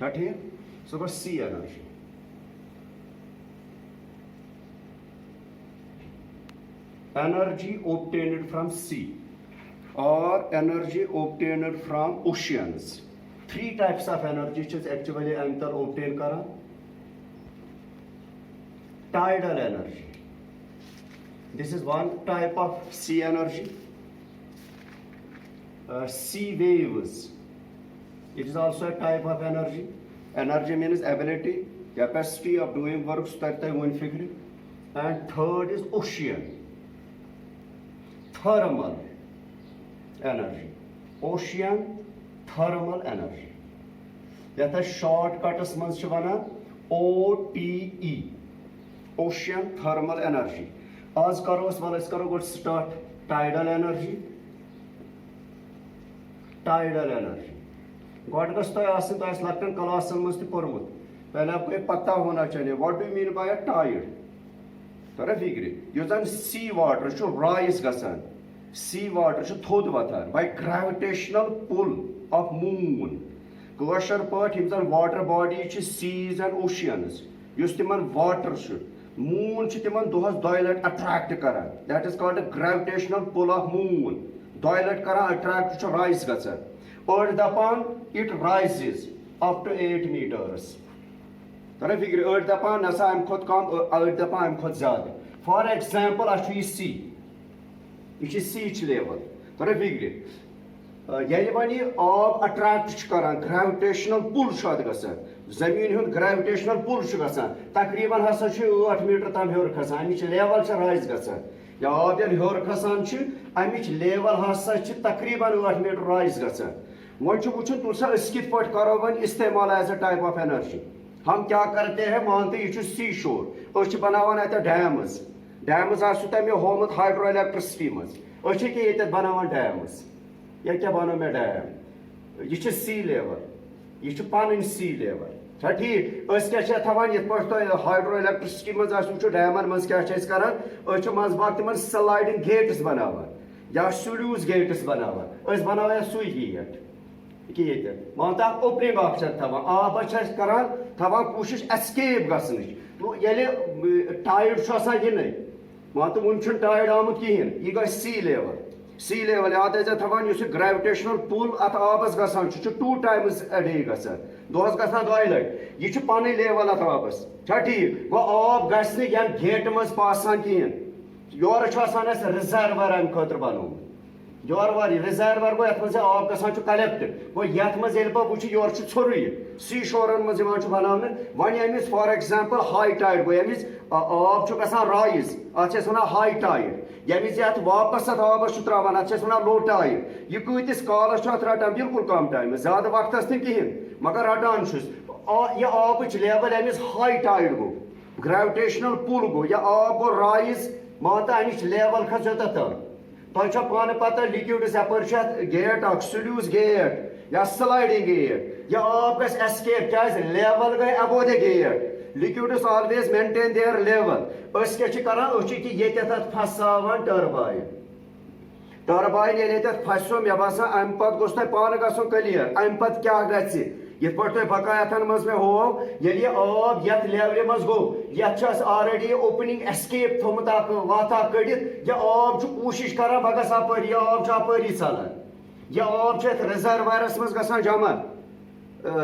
छा ठीक सो गो सी energy energy obtained from sea or energy obtained from oceans. Three types of energy is actually obtained kara. Tidal energy. This is one type of sea energy. Sea waves. It is also a type of energy. Energy means ability, capacity of doing works that they won't figure. And third is ocean. Thermal energy. Ocean thermal energy. That is shortcut man's OTE. Ocean thermal energy. As karos let's go start tidal energy. Tidal energy. God goes to ask the Latin class and must be pormut. Well, आपको पता होना चाहिए. What do you mean by a tide? तोरा फिक्री यो जन sea water छु rise गसन सी वाटर छु थोद वथान by gravitational pull of moon कशर पट हिम जन वाटर बॉडी छु सीज एंड ओशियंस युस तिमन वाटर छु मून छु तिमन दोहस दॉयलेट अट्रैक्ट करन that is called gravitational pull of moon दॉयलेट करन अट्रैक्ट छु राइज गसन और दपान it rises up to 8 meters तोरा फिक्र अड़ दपान नसा अम खुद कम अड़ दपान अम खुद ज्यादा फॉर एग्जांपल अछु सी ये सी लेवल तोरा फिक्र ये वन आब अट्रैक्ट करान ग्रेविटेशनल पुल गसान जमीन हुंद ग्रेविटेशनल पुल गसान तकरीबन हसा 8 मीटर तम हेर खसान अमिच लेवल राइज गसान या आब ये हेर खसान अमिच लेवल हसा तकरीबन 8 मीटर राइज गसान वो वुचन तुम कित पे करो वन इस्तेमाल as a type of energy हम क्या करते हैं मानते यह सी शोर बनावान अत डैमज डैमज आसो तमें होमुत हाइड्रो इलेक्ट्रिसिटी मज ये बनावान डैमज या क्या बनो मे डैम यह सी लेवल यह पन सी लेवल छा ठीक क्या थवान ये हाइड्रो इलेक्ट्रिसिटी मज वो डैमन मज क्या कर मज बाग तिमन स्लाइडिंग गेट्स बनावान या स्लूज गेट्स बनावान बनावान सुई गेट मान तक ओपनिंग ऑप्शन थवान आब करान थवान कोशिश एस्केप गसन तो ये टाइड ये मान तो वन टाइड आमुत कहें यह गई सी लेवल याद थवान ग्रेविटेशनल पुल अत आबस गसान 2 times a day गसान दोहस गसान 2 लट यह पन लेवल अत आबस छा ठीक गो आब गस गेट मज पासान कहें योर रिजर्वर अम खुद बनोमुत योर रिजर्वर गो ये आब गसान कलेक्ट गो ये बह वो योर ोरुई सी शोरन मज बनाने वन अमिस फॉर एग्जांपल हाई टाइड गो अमिस आब गसान राइज अत वन हाई टाइड यमिस ये वापस अत आबस त्रावान अत वन लो टाइड यह कतिस कालस रटान बिल्कुल कम टाइम ज्यादा वक्तस कहें मगर रटान यह आब लेवल अमिस हाई टाइड गो ग्रेविटेशनल पुल गो यह आब गो राइज मान अमिच लेवल खस तल तुम पान पता लिक्विडस यपर गेट स्लूज गेट या स्लाइडिंग गेट यह आब गस एस्केप क्या लेवल गई above the gate liquids always maintain their level क्या फसावान टर्बाइन ये फसो मे बसा अम पे गोस पान गो क्लियर अम पे क्या गि ये बकायतन मज मे होव ये आब ये लेवल मज गो ये ऑलरेडी ओपनिंग एस्केप थोमुत वत कड़ित यह आब कोशिश कर बह गस अपर यह आब अपरी चलान यह आब रिजर्वरस मज गसान जमा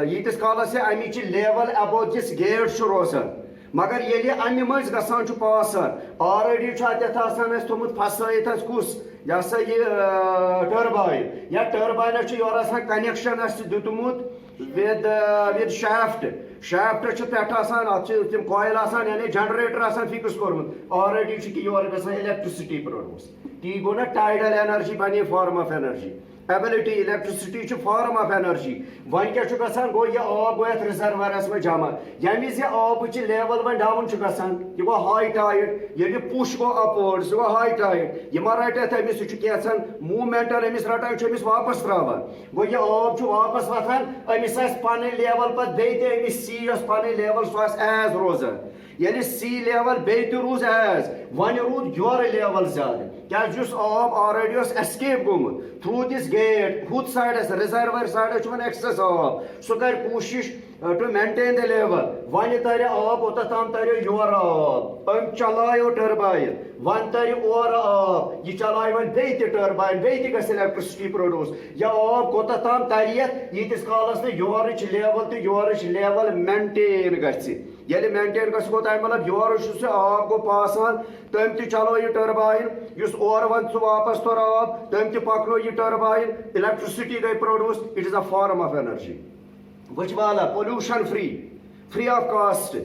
यीतिस कालस अमिच लेवल अबो किस गेट रोजान मगर ये अमि मज गसान पासन ऑलरेडी अत थोमुत फसत कुस यह सा यह टर्बाइन या टर्बाइन योर कनेक्शन दुतमुत with shaft पे तम कॉयल यानी जनरेटर फिक्स कोर्मुत ऑलरेडी योर गसान इलेक्ट्रिसिटी प्रोड्यूस ती गो ना टाइडल एनर्जी बने form of energy ability electricity form of energy वन क्या गसान गो यह आब गो रिजर्वरस में जमा यमि आब लेवल वन डाउन गसान यह गो हाई टाइड ये पुश गो अपवर्ड सह गो हाई टाइड यह रट अमिस कैसन मूवमेंटल अमिस रटान अमिस वापस त्रावान गो यह आब वापस वथान अमिस पन लेवल पे सी पन लेवल सह एज रोजान ये सी लेवल बे रूज एज वन रूद योर लेवल ज्यादा क्या आब ऑलरेडी एस्केप गोमुत थ्रू दिस गेट हुत साइडस रिजर्वर साइड एक्सेस आब सह कर कोशिश टू मेंटेन द लेवल वन तर आब ओत ताम तर योर आब अम चलायो टर्बाइन वन तर और आब यह चलाय वन बे टर्बाइन बे इलेक्ट्रिसिटी प्रोड्यूस या आब कोत ताम तर यीतिस कालस न योरच लेवल तो योरच लेवल मेंटेन गछि ये मेंटेन गो तम मतलब योर आब गो पासान तम त चलो यह टर्बाइन और वन सह वापस तोर आब तम त पकनो यह टर्बाइन इलेक्ट्रिसिटी गई produce it is a form of energy वच वाला पोल्यूशन फ्री ऑफ कॉस्ट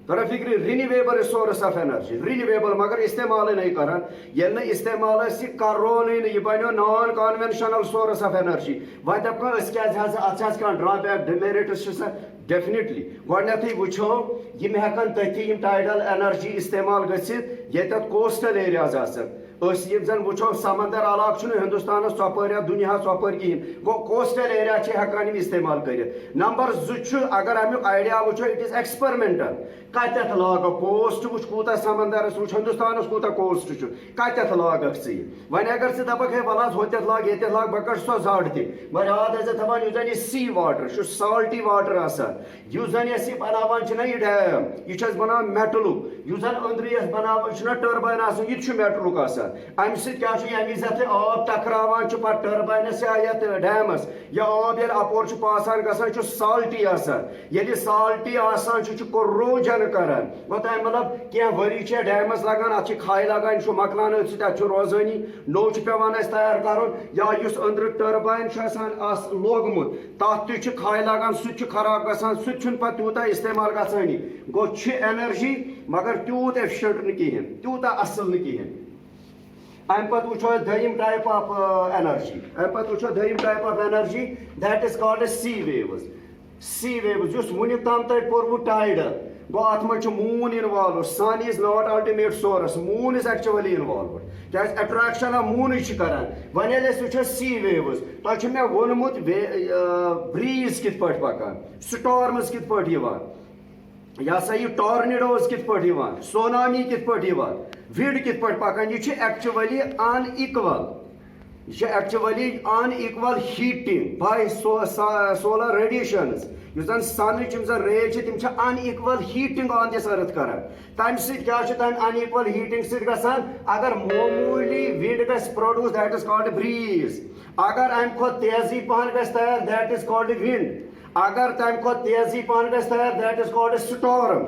तर फिक्र renewable resource of energy renewable मगर इस्तेमाल नहीं करान ये इस्तेमाल करो यह बनो non conventional source of energy वह दपान ड्रॉबैक डिमेरिट्स डेफिनेटली गोडनेथै वुचो यम हेकन तथि टाइडल एनर्जी इस्तेमाल गसित ये कोस्टल एरियाज जन वो समंदर इलाक हिंदुस्तान चौपर या दुनिया चौपर कहें गो कोस्टल एरिया हेकान इस्तेमाल कर नंबर 2 अगर अमुक आइडिया वो इट इज एक्सपेरिमेंटल कत लागो कोस्ट वो कूत समंदर वो हिंदुस्तान कूत कोस्ट कत लाग वन अगर चे दपक है वल होत लाग ये लाग बह कट सो जड़ तगर याद दपान यह सी वाटर साल्टी वाटर आसान बनावान यह डैम यह बना मेटलु अंदर बनावान टर्बाइन यह मेटलुक अम सत आब टकरावान पे टर्बाइनस या डैमस या आब ये अपोर पासान ग साल्टी ये साल्टी कोरोजन करान गो तम मतलब क्या वरी डैमस लगान अत खाई लगान मकलान अत रोजानी नो पेवान तैयार कर या अंदर टर्बाइन लोगमुत तथ खाई लगान सह खराब गसान सह पे तूत इस्तेमाल गई गो एनर्जी मगर तूत एफिशिएंट न कहें तूत असल न कहें अम पे वो दयम टाइप ऑफ एनर्जी दयम type of energy that is called sea waves वन तम तक पोर्मु टाइडल गो अत moon involve sun is not ultimate source moon is actually involve क्या अट्रैक्शन ऑफ मून करान वन वो सी वेव्स तुम मे वोनमुत ब्रीज कित पे पकान स्टॉर्म्स कित पे यह सा यह टॉर्नेडोज कित पे सोनामी कित पे विड कित पे पकान यह actually unequal heating bye solar radiations जन सन रेज तम unequal heating on this earth कर तम सम अनइक्वल हीटिंग सगान अगर मामूली विंड ग produce that is called breeze अगर अम खो तेजी पहन ग तैयार दैट इज कॉल्ड विंड अगर तम खो तेजी पहन ग तैयार दैट इज कॉल्ड स्टॉर्म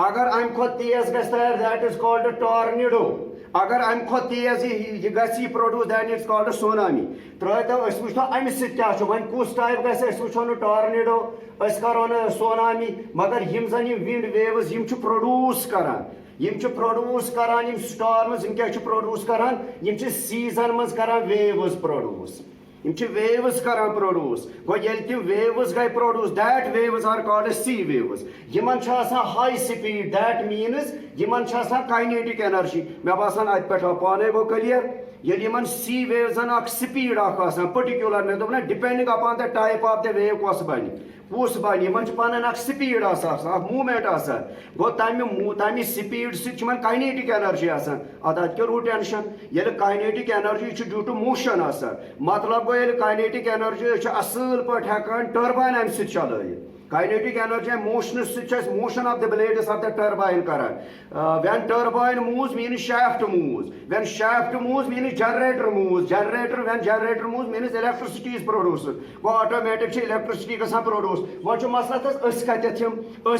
अगर अम खो तेज ग तैयार दैट इज कॉल्ड टॉर्नेडो अगर अम खो तेज यह ग produce that is called tsunami throw वो अमि वन कुछ टाइप गो टॉर्नेडो करो न सोनामी मगर यम जन विंड वेव्स प्रोड्यूस करान स्टॉर्म्स क्या प्रोड्यूस करान सीजन मज करान वेव्स प्रोड्यूस वेव्स करान प्रोड्यूस गो ये वेव्स गई produce that waves are called sea waves यमन हाई स्पीड दैट मीन्स यमन काइनेटिक एनर्जी मे बासान अत पे पाने गो क्लियर ये सी वेव्सन स्पीड पर्टिकुलर मे दोप ना depending upon the type of the wave कस बन पान स्पीड मूवमेंट गो तमि स्पीड सम काइनेटिक एनर्जी अद रू टेंशन ये kinetic energy due to motion मतलब गो ये काइनेटिक एनर्जी असल पे हेकान टर्बाइन अम चल kinetic energy motion of the blades of the turbine करान when turbine moves means shaft moves when shaft moves means generator moves when generator moves means electricity is produce गो automatic electricity गसान produce वो मसला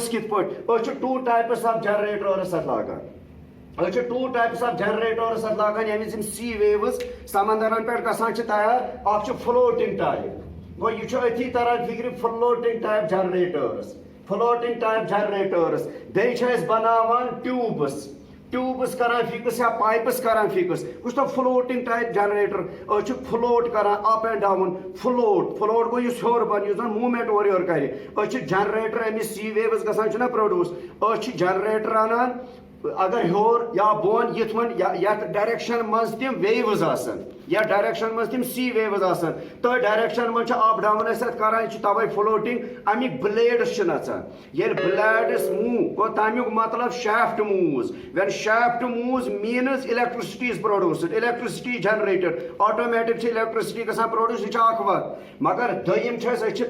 कित पे two types of generators लागान two types of generators लागान यम सी वेव्स समंदरन पे गसान तैयार अख फ्लोटिंग टाइप गो यह अथी तरह फिक्र फ्लोटिंग टाइप जनरेटर्स बे बनावान ट्यूब्स करान फिक्स या पाइप्स करान फिक्स कुछ फ्लोटिंग टाइप जनरेटर फ्लोट करान अप एंड डाउन फ्लोट गो हर बन जन मूवमेंट और योर कर जनरेटर अमिस सी वेव्स गसान प्रोड्यूस जनरेटर अनान अगर हेर या बोन यथवन या डायरेक्शन मज तम वेव्स आसन या डायरेक्शन मज तम सी वेव्स आसन तो डायरेक्शन मज अप डाउन करान तवे फ्लोटिंग अमिक ब्लेड्स नचान ये ब्लेड्स मूव गो तमुक मतलब shaft moves when shaft moves means electricity is produced electricity generated automatic electricity गसान प्रोड्यूस यह मगर दयिम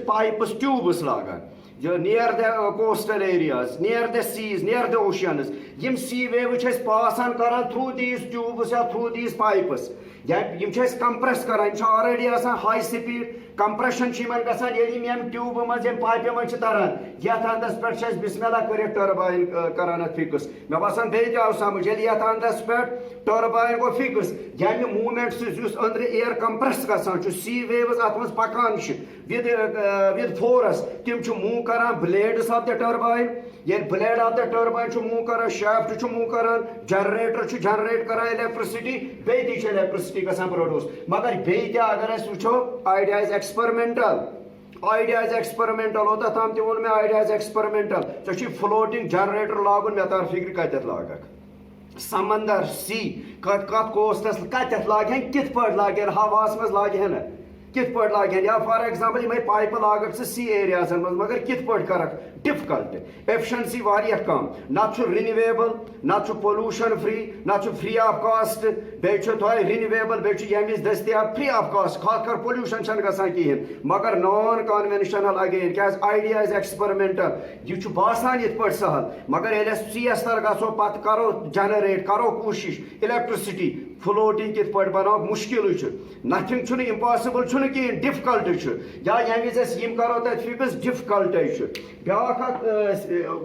पाइप्स ट्यूब्स लागान near the coastal areas, near the seas, near the oceans. Yim sea waves pass on karan through these tubes or through these pipes. Yim compress karan. Yim already asan high speed compression chiman kasan yeli yim tube maz yim pipe maz taran. Yathan das pet bismillah kare turbine karan fix. Me basan bey jav samujh yeli yathan das pet turbine ko fix. Yam movements just under air compress kasan. Chu sea waves atmos pakan with force tim chu move karan blades of the turbine ye blade of the turbine chu move karan shaft chu move karan generator chu generate karan electricity bey di electricity kasan produce magar bey kya agar as wucho idea is experimental hota tam ti won me idea is experimental so chi floating generator lagun me tar fikr katat lagak samandar sea kat coastas katat lagen kit par lagen havas maz lagen कित पट लागन या for example ये pipe लागक सी areas मगर कित पट करक difficult efficiency वारिया कम ना रिन्यूएबल ना पोल्यूशन फ्री ना फ्री ऑफ कॉस्ट बे रिन्यूएबल बे यमिस दस्तियाब फ्री ऑफ कॉस्ट खास कर पोल्यूशन छन गसान कहीं मगर नॉन कन्वेंशनल अगेन क्या आइडिया इज एक्सपेरिमेंटल यह बासान ये पट सहल मगर ये सीएस तर गो पत करो जनरेट करो कोशिश इलेक्ट्रिसिटी फ्लोटिंग कित पट बनाओ मुश्किल नथिंग इम्पॉसिबल कहीं डिफिकल्ट या यम करो तक फिक्स डिफिकल्ट ब्या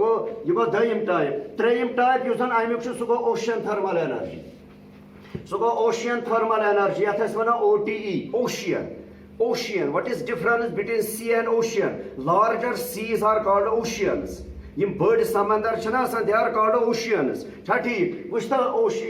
गो यह दयम टाइप त्रेयम टाइप युस अमुक सह गो ओशन थर्मल एनर्जी सह गो ओशन थर्मल एनर्जी ये one OTE ocean what is difference between sea and ocean larger seas are called oceans यम बड़ समंदर दे आर कॉल्ड ओशियंस छा ठीक वुश्ता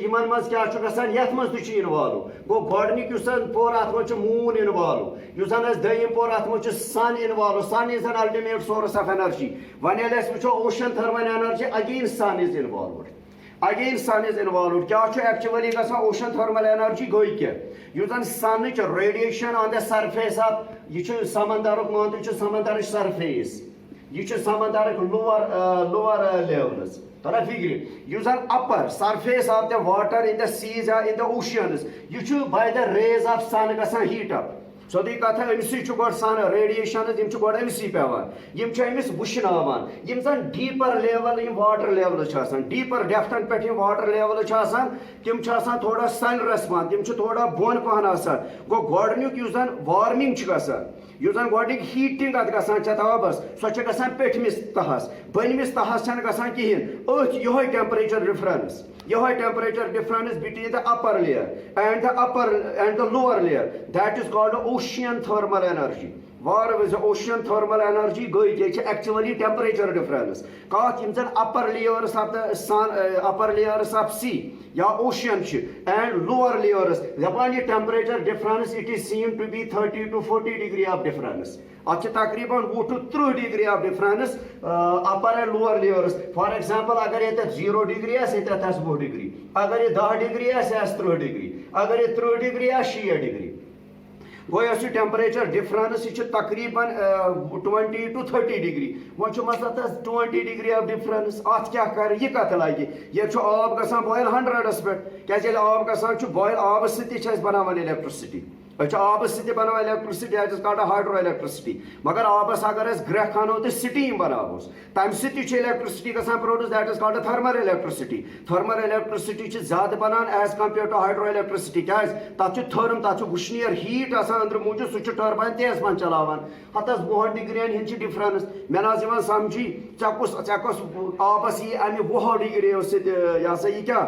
यमन मज क्या गसान यथ मज तु इन्वॉल्व गो गोडनिक पोर अत मज मून इन्वॉल्व युस दयिम पोर अत मज sun involve sun is an ultimate source of energy वन वो ocean thermal energy again sun is involve क्या एक्चुअली गसान ओशन थर्मल एनर्जी गो क्या युस sun radiation on the surface of यह समंदर मान समंदर सरफेस यह समंदर लोअर लेवल्स तोरा फिक्र युस upper surface of the water in the seas in the oceans यह by the rays of sun गसान हीट अप सोदी कथा अमसी गो सन रेडिएशन गो अमसी पे अमिस वुशनावान यम जन deeper level water level deeper डेफ्थन पे वाटर लेवल तम थोड़ा सन रेस्पॉन्स तम थोड़ा बोन पहन गो गोडनिक युस जन वार्मिंग युस जन गोडनिक हीटिंग अत गसान तबस सो गसान पेठमिस तहस बनमिस तहस गसान कहें अथ यह temperature difference between the upper layer and the lower layer that is called ocean thermal energy war is ocean thermal energy goi actually temperature difference kath yim zan upper layers of the sun upper layers of sea ya ocean and lower layers upon the temperature difference it is seen to be 30 to 40 degree of difference at takriban 20 to 30 degree of difference upper and lower layers for example agar it 0 degree is it 10 degree agar it 10 degree is 30 degree agar it 30 degree is 60 degree go temperature difference यह तकरीबन 20 to 30 degree वो मसला 20 degree of difference अत क्या कर यह कत लगे ये आब गसान बॉयल 100 पे क्या आब गसान बॉयल आब सह बनान इलेक्ट्रिसिटी आब सह बनान electricity at is called hydro electricity मगर आबस अगर ग्रह खानो तो स्टीम बनावोस तम सह इलेक्ट्रिसिटी गसान produce that is called thermal electricity ज्यादा बनान as compare to hydro electricity क्या तथ थर्म तथ वुशनियर हीट अंदर मूजूद सह टर्बाइन तेज मन चलावान हतस 20 डिग्रियन हिंद डिफरेंस मे ना समझी चेकस आबस यह अमे 20 डिग्री यह क्या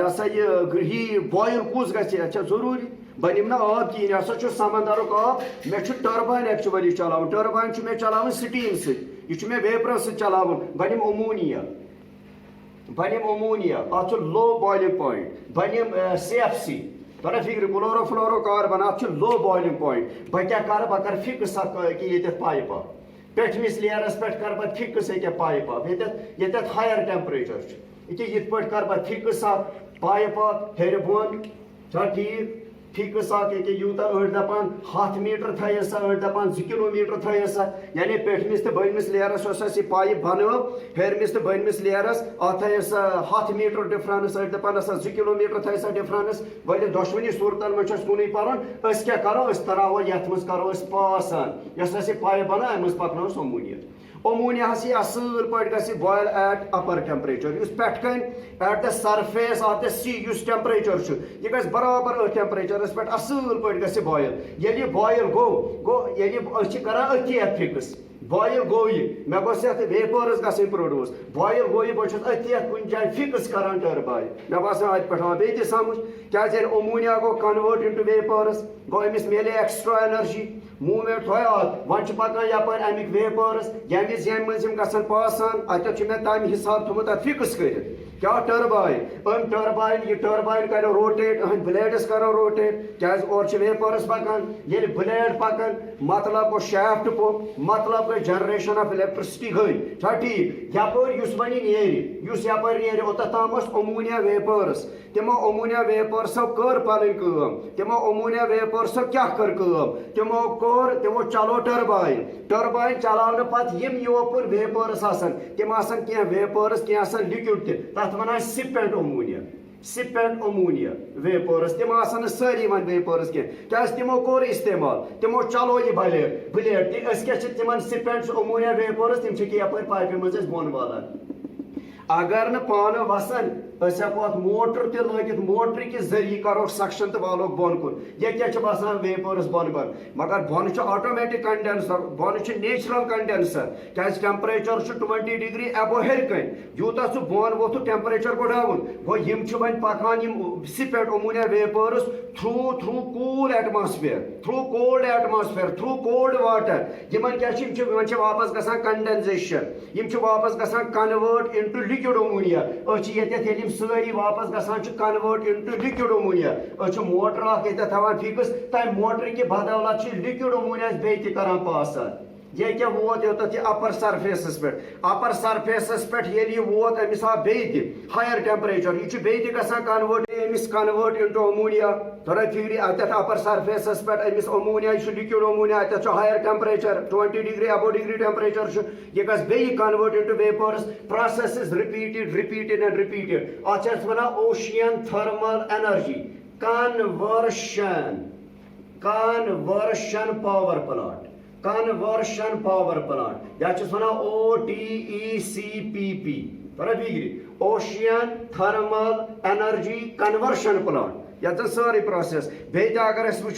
यह बॉयल कुस गि जरूरी बनिम ना आब कहें यह समंदर आब मे टर्बाइन एक्चुअली चलावन टर्बाइन मे चलावन स्टीम सह मे वेपर सह चलावन बनिम अमोनिया अत लो बॉइलिंग पॉइंट बनिम CFC तोरा फिक्र क्लोरोफ्लोरोकार्बन अत लो बॉइलिंग पॉइंट बह क्या कर फिक्स ये पाइप पेठमिस लेयरस पे कर फिक्स पाइप ये हायर टेम्परेचर ये कर बह फिक्स पाइप हेर बोन ठीक फिक्स यूत अड़ दपान 100 मीटर थे सा अड़ दपान 2 किलोमीटर थे सा यानी पेठमिस तो बनमिस लेयरस पाइप बनो हेरमिस तो बनमिस लेयरस अत थे 100 मीटर डिफरेंस अड़ दपान 2 किलोमीटर थे सा डिफरेंस वह दशवनी सूरतन में कुन पान क्या करो तराव ये करो पास पाइप बना अम पकनो अमोनिया अमोनिया असल पे बॉयल एट अपर टेम्परेचर पेन at the surface of the sea temperature यह गि बराबर टेम्परेचरस पे असल पे बॉयल ये बॉयल गो ये कर फिक्स बॉयल गो मे गोस वेपर्स गई प्रोड्यूस बॉयल गो बहुत कुछ जाए फिक्स कर टर्बाइन मे बासान अत पे बे समझ क्या अमोनिया गो कन्वर्ट इनटू वेपर्स गो अमिस मिले एक्स्ट्रा एनर्जी मूवमेंट थो वन पकान यपर अमिक वेपर्स यम यम गसन पासान अत मे तम हिसाब थोमुत फिक्स कर क्या टर्बाइन यह टर्बाइन कर रोटेट अहम ब्लेड्स करो रोटेट क्या और वेपर्स पकान ये ब्लेड पकान मतलब गो शाफ्ट पो मतलब गई जनरेशन ऑफ इलेक्ट्रिसिटी गई ठीक यपर वन नीर ओतम अमोनिया वेपर्स तमो अमोनिया वेपर्सो कर पन तमो अमोनिया वेपर्सो क्या कर तमो चलो टर्बाइन चलाने पत योपुर वेपर्स तम क्या वेपर्स क्या लिक्विड तथ वन सिपेंट अमोनिया वेपर्स तम सारी वन वेपर्स क्या तमो कोर इस्तेमाल तमो चलो यह ब्लेड क्या तिमन सिपेंट अमोनिया वेपर्स तम यप पाइप मज बोन वालान अगर न पान वसन हेको मोटर तगित मोटर कि जरिए करो सक्शन तो वालो बोन कुन ये क्या बसान वेपर्स बोन बन मगर बोन ऑटोमेटिक कंडेंसर बोन नेचुरल कंडेंसर क्या टेम्परेचर 20 डिग्री एबो हेरकन यूता सह बोन वोत टेम्परेचर गो डाउन गो वन पकान सिपेंट ammonia vapours through cool atmosphere through cold water in क्या वापस गसान कंडेंसेशन वापस गसान कन्वर्ट इनटू लिक्विड अमोनिया ये सारी वापस गसान convert into liquid ammonia motor थवान फिक्स तम मोटर कि बदौलत लिक्विड अमोनिया बे करान पास ये क्या वोत योत अपर सरफेस पे ये वोत अमिस बे हायर टेम्परेचर यह बे कन्वर्ट इनटू अमोनिया थोड़ा फिक्री अत अपर सरफेस पे अमिस अमोनिया लिक्विड अमोनिया अत higher temperature 20 degree above degree temperature यह गस बे convert into vapours process is repeated and repeated अत वन ocean thermal energy conversion power plant या OTECPP ocean thermal energy conversion plant ये सारी प्रोसेस बे अगर वो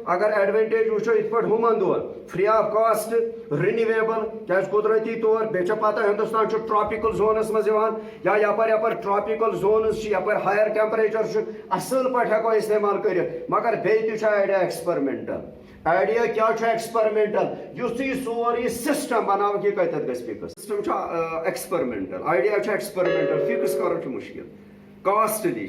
अगर एडवांटेज वो इत हुमन दोन फ्री ऑफ कॉस्ट रिन्यूएबल क्या कुदरती तौर बे पता हिंदुस्तान ट्रॉपिकल जोनस मज या यपर ट्रॉपिकल जोनस यपर हायर टेम्परेचर असल पे हेको इस्तेमाल कर मगर बे आइडिया एक्सपेरिमेंटल आइडिया क्या एक्सपेरिमेंटल सोरी सिस्टम बनाव कि कत गि fix system experimental idea experimental fix कर मुश्किल कॉस्टली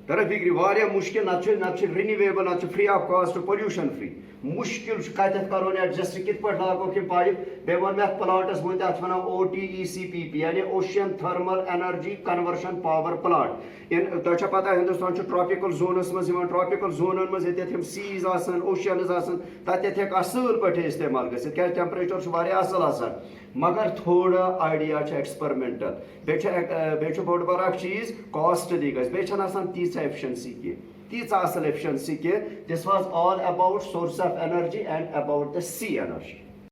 तर फिक्री वारिया मुश्किल ना रिन्यूएबल ना free of cost pollution free मुश्किल कत करो एडजस्ट कित लागो कि पाइप बे वो मे प्लांटस वो अत वन OTECPP यानी ocean thermal energy conversion power plant in तुझे पता हिंदुस्तान ट्रॉपिकल जोनस मज ट्रॉपिकल जोनन मज ये सीज ओशनस तक असल पे इस्तेमाल क्या टेम्परेचर असल मगर थोड़ा आइडिया एक्सपेरिमेंटल बे बोड़ बार चीज कॉस्टली गई तीस एफिशिएंसी की तीस असल एफिशिएंसी की this was all about source of energy and about the sea energy